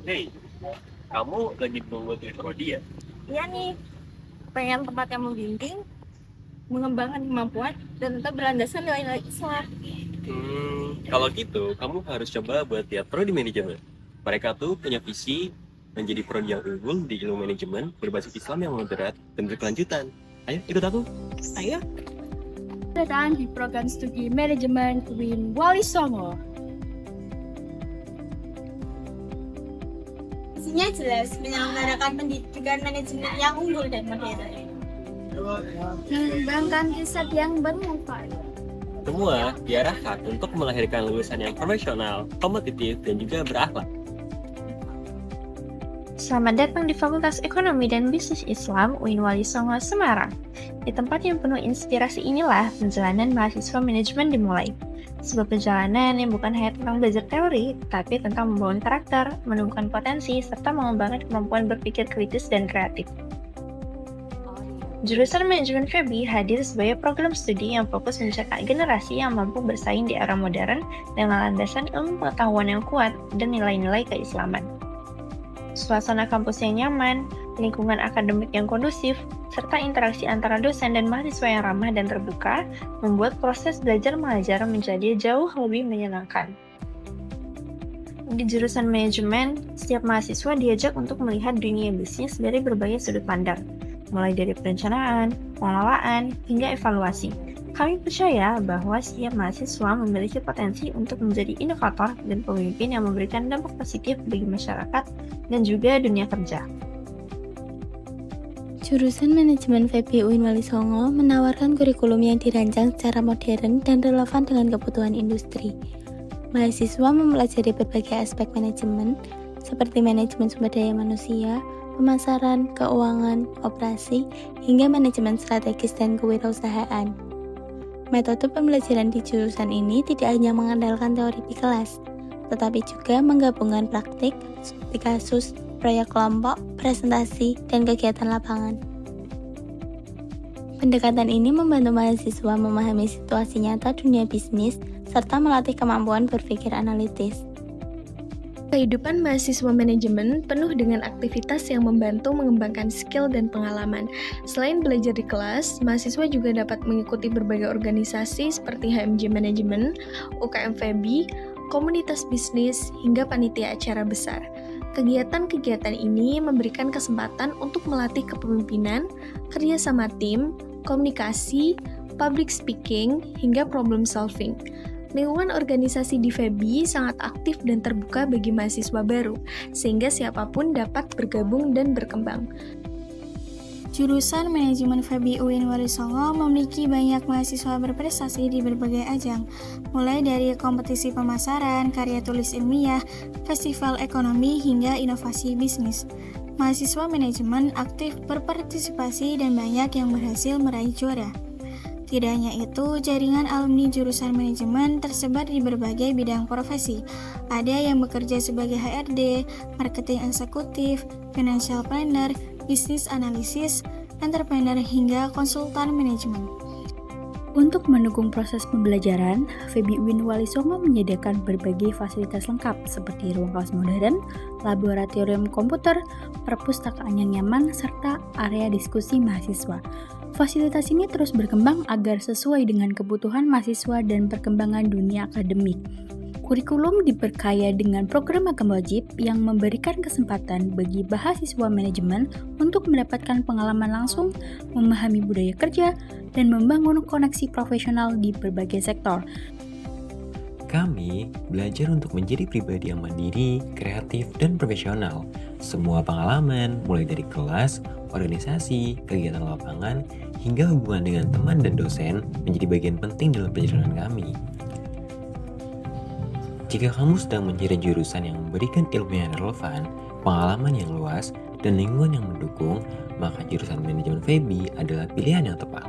Hei, kamu lagi nunggu di prodi ya? Iya nih, pengen tempat yang membimbing, mengembangkan kemampuan, dan tetap berlandaskan nilai-nilai Islam. Kalau gitu, kamu harus coba buat lihat prodi manajemen. Mereka tuh punya visi menjadi prodi yang unggul di ilmu manajemen berbasis Islam yang moderat dan berkelanjutan. Ayo, ikut aku. Ayo. Datang di program studi manajemen UIN Wali Songo. Isinya jelas, menyelenggarakan pendidikan manajemen yang unggul dan modern. Mengembangkan riset yang bermanfaat. Semua diarahkan untuk melahirkan lulusan yang profesional, kompetitif, dan juga berakhlak. Selamat datang di Fakultas Ekonomi dan Bisnis Islam UIN Wali Songo, Semarang. Di tempat yang penuh inspirasi inilah perjalanan mahasiswa manajemen dimulai. Sebuah perjalanan yang bukan hanya tentang belajar teori, tapi tentang membangun karakter, menemukan potensi, serta mengembangkan kemampuan berpikir kritis dan kreatif. Jurusan Manajemen FEB hadir sebagai program studi yang fokus mencetak generasi yang mampu bersaing di era modern dengan landasan ilmu pengetahuan yang kuat dan nilai-nilai keislaman. Suasana kampus yang nyaman, lingkungan akademik yang kondusif, serta interaksi antara dosen dan mahasiswa yang ramah dan terbuka membuat proses belajar mengajar menjadi jauh lebih menyenangkan. Di jurusan manajemen, setiap mahasiswa diajak untuk melihat dunia bisnis dari berbagai sudut pandang, mulai dari perencanaan, pengelolaan, hingga evaluasi. Kami percaya bahwa setiap mahasiswa memiliki potensi untuk menjadi inovator dan pemimpin yang memberikan dampak positif bagi masyarakat dan juga dunia kerja. Jurusan Manajemen FEB UIN Wali Songo menawarkan kurikulum yang dirancang secara modern dan relevan dengan kebutuhan industri. Mahasiswa mempelajari berbagai aspek manajemen, seperti manajemen sumber daya manusia, pemasaran, keuangan, operasi, hingga manajemen strategis dan kewirausahaan. Metode pembelajaran di jurusan ini tidak hanya mengandalkan teori di kelas, tetapi juga menggabungkan praktik, studi kasus, proyek kelompok, presentasi, dan kegiatan lapangan. Pendekatan ini membantu mahasiswa memahami situasi nyata dunia bisnis, serta melatih kemampuan berpikir analitis. Kehidupan mahasiswa manajemen penuh dengan aktivitas yang membantu mengembangkan skill dan pengalaman. Selain belajar di kelas, mahasiswa juga dapat mengikuti berbagai organisasi seperti HMJ Manajemen, UKM FEB, komunitas bisnis, hingga panitia acara besar. Kegiatan-kegiatan ini memberikan kesempatan untuk melatih kepemimpinan, kerja sama tim, komunikasi, public speaking, hingga problem solving. Lingkungan organisasi di FEB sangat aktif dan terbuka bagi mahasiswa baru, sehingga siapapun dapat bergabung dan berkembang. Jurusan Manajemen FEB UIN Wali Songo memiliki banyak mahasiswa berprestasi di berbagai ajang, mulai dari kompetisi pemasaran, karya tulis ilmiah, festival ekonomi, hingga inovasi bisnis. Mahasiswa manajemen aktif berpartisipasi dan banyak yang berhasil meraih juara. Tidak hanya itu, jaringan alumni jurusan manajemen tersebar di berbagai bidang profesi. Ada yang bekerja sebagai HRD, marketing eksekutif, financial planner, bisnis analisis, entrepreneur, hingga konsultan manajemen. Untuk mendukung proses pembelajaran, FEB UIN Wali Songo menyediakan berbagai fasilitas lengkap seperti ruang kelas modern, laboratorium komputer, perpustakaan yang nyaman, serta area diskusi mahasiswa. Fasilitas ini terus berkembang agar sesuai dengan kebutuhan mahasiswa dan perkembangan dunia akademik. Kurikulum diperkaya dengan program magang wajib yang memberikan kesempatan bagi mahasiswa manajemen untuk mendapatkan pengalaman langsung, memahami budaya kerja, dan membangun koneksi profesional di berbagai sektor. Kami belajar untuk menjadi pribadi yang mandiri, kreatif, dan profesional. Semua pengalaman, mulai dari kelas, organisasi, kegiatan lapangan, hingga hubungan dengan teman dan dosen menjadi bagian penting dalam perjalanan kami. Jika kamu sedang mencari jurusan yang memberikan ilmu yang relevan, pengalaman yang luas, dan lingkungan yang mendukung, maka jurusan manajemen FEB adalah pilihan yang tepat.